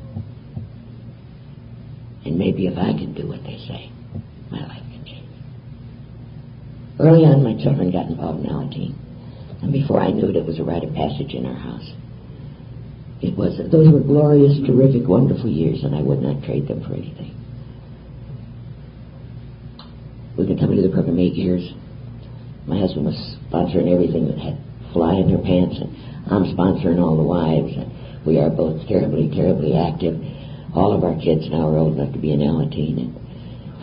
[SPEAKER 1] And maybe if I can do what they say, my life can change. Early on, my children got involved in al-anon. And before I knew it, it was a rite of passage in our house. Those were glorious, terrific, wonderful years, and I would not trade them for anything. We've been coming to the program 8 years. My husband was sponsoring everything that had fly in their pants, and I'm sponsoring all the wives. And we are both terribly, terribly active. All of our kids now are old enough to be in al-anon,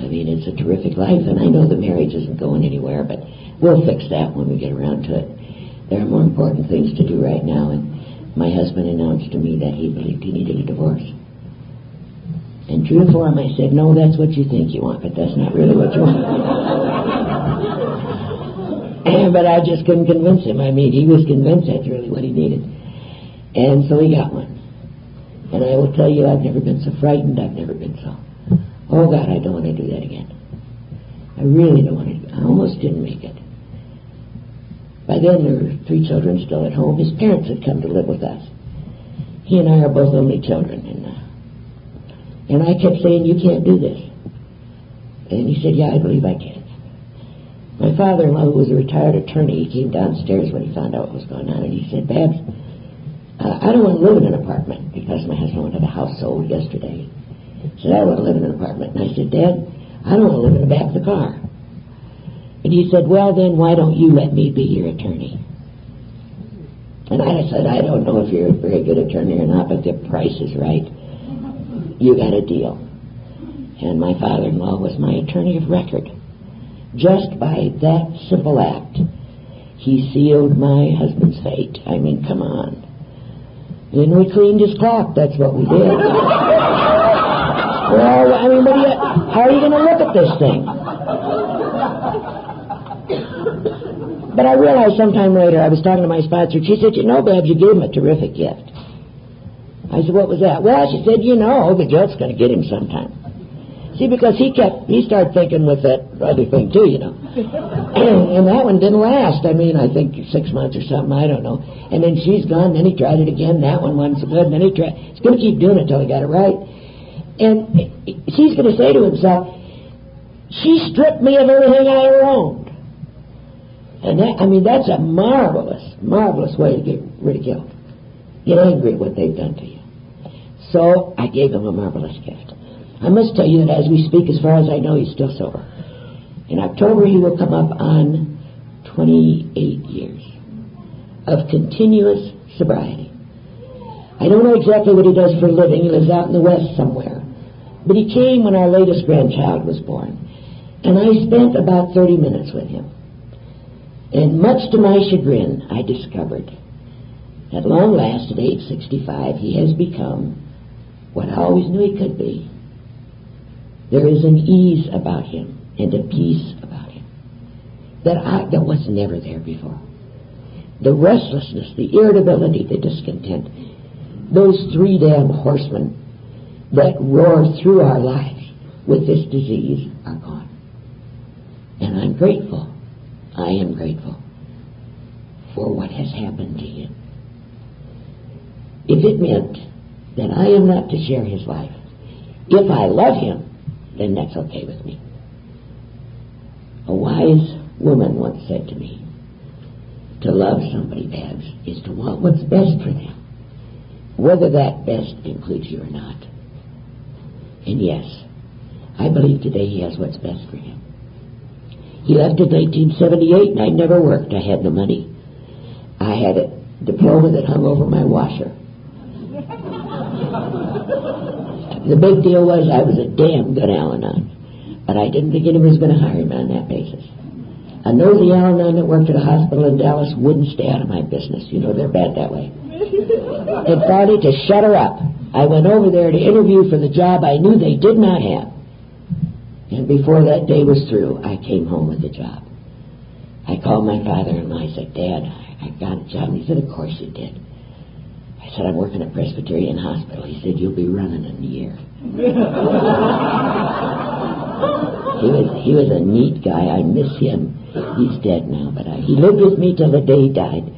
[SPEAKER 1] and it's a terrific life, and I know the marriage isn't going anywhere, but we'll fix that when we get around to it. There are more important things to do right now, and my husband announced to me that he believed he needed a divorce. And true to form, I said, "No, that's what you think you want, but that's not really what you want." But I just couldn't convince him. He was convinced that's really what he needed. And so he got one. And I will tell you, I've never been so frightened. I've never been so, oh God, I don't want to do that again. I really don't want to. I almost didn't make it. By then, there were 3 children still at home. His parents had come to live with us. He and I are both only children. And I kept saying, "You can't do this." And he said, "Yeah, I believe I can." My father-in-law, who was a retired attorney, he came downstairs when he found out what was going on, and he said, "Babs, I don't want to live in an apartment," because my husband wanted a house sold yesterday. He said, "I want to live in an apartment." And I said, "Dad, I don't want to live in the back of the car." And he said, "Well, then why don't you let me be your attorney?" And I said, "I don't know if you're a very good attorney or not, but the price is right. You got a deal." And my father-in-law was my attorney of record. Just by that simple act, he sealed my husband's fate. Come on. And we cleaned his clock. That's what we did. Well, how are you going to look at this thing? But I realized sometime later, I was talking to my sponsor, she said, "Babs, you gave him a terrific gift." I said, "What was that?" "Well," she said, the guilt's going to get him sometime. See, because he started thinking with that other thing too, And that one didn't last. I think 6 months or something, I don't know. And then she's gone, then he tried it again, that one wasn't so good, and then he's going to keep doing it until he got it right. And he's going to say to himself, "She stripped me of everything I ever owned." And that's a marvelous, marvelous way to get rid of guilt. Get angry at what they've done to you. So I gave him a marvelous gift. I must tell you that as we speak, as far as I know, he's still sober. In October, he will come up on 28 years of continuous sobriety. I don't know exactly what he does for a living. He lives out in the West somewhere. But he came when our latest grandchild was born. And I spent about 30 minutes with him. And much to my chagrin, I discovered At long last, at age 65, he has become what I always knew he could be. There is an ease about him and a peace about him that was never there before. The restlessness, the irritability, the discontent, those three damn horsemen that roar through our lives with this disease are gone. And I'm grateful. I am grateful for what has happened to him. If it meant that I am not to share his life, if I love him, then that's okay with me. A wise woman once said to me, to love somebody, Babs, is to want what's best for them, whether that best includes you or not. And yes, I believe today he has what's best for him. He left in 1978 and I never worked. I had no money. I had a diploma that hung over my washer. The big deal was I was a damn good al-anon, but I didn't think anyone was going to hire me on that basis. A nosy al-anon that worked at a hospital in Dallas wouldn't stay out of my business. You know, they're bad that way. And finally, to shut her up, I went over there to interview for the job I knew they did not have. And before that day was through, I came home with the job. I called my father-in-law. I said, Dad, I got a job. He said, of course you did. I said, I'm working at Presbyterian Hospital. He said, you'll be running in a year. He was a neat guy. I miss him. He's dead now, but he lived with me till the day he died,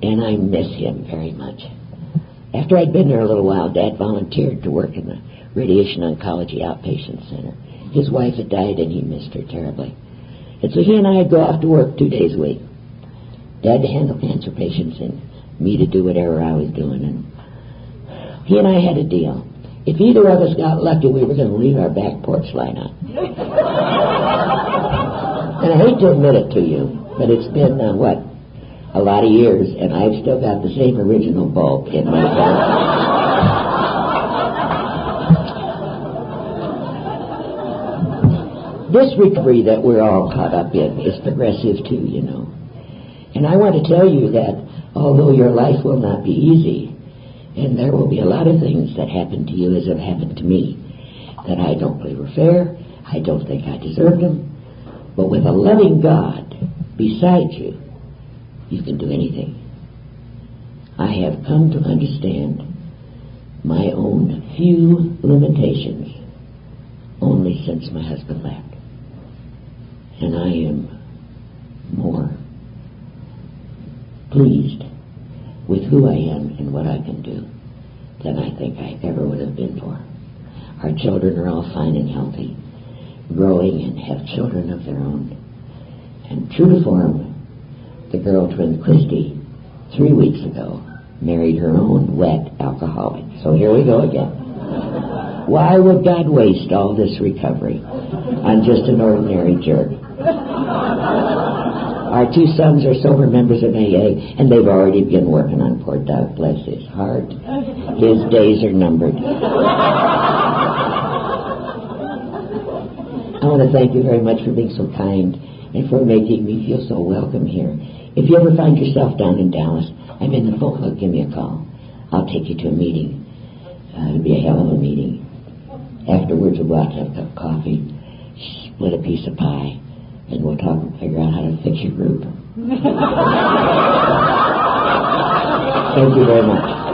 [SPEAKER 1] and I miss him very much. After I'd been there a little while, Dad volunteered to work in the radiation oncology outpatient center. His wife had died, and he missed her terribly. And so he and I would go off to work 2 days a week. Dad to handle cancer patients and me to do whatever I was doing. And he and I had a deal. If either of us got lucky, we were going to leave our back porch light on. And I hate to admit it to you, but it's been, a lot of years, and I've still got the same original bulb in my house. This recovery that we're all caught up in is progressive too, you know. And I want to tell you that although your life will not be easy, and there will be a lot of things that happen to you as have happened to me that I don't believe were fair, I don't think I deserved them, but with a loving God beside you, you can do anything. I have come to understand my own few limitations only since my husband left. And I am more pleased with who I am and what I can do than I think I ever would have been for. Our children are all fine and healthy, growing and have children of their own. And true to form, the girl twin Christy, 3 weeks ago, married her own wet alcoholic. So here we go again. Why would God waste all this recovery on just an ordinary jerk? Our 2 sons are sober members of AA, and they've already been working on poor Doug. Bless his heart. His days are numbered. I want to thank you very much for being so kind and for making me feel so welcome here. If you ever find yourself down in Dallas, I'm in the phone book. Give me a call. I'll take you to a meeting. It'll be a hell of a meeting. Afterwards, we'll go out to have a cup of coffee, split a piece of pie, and we'll talk and figure out how to fix your group. Thank you very much.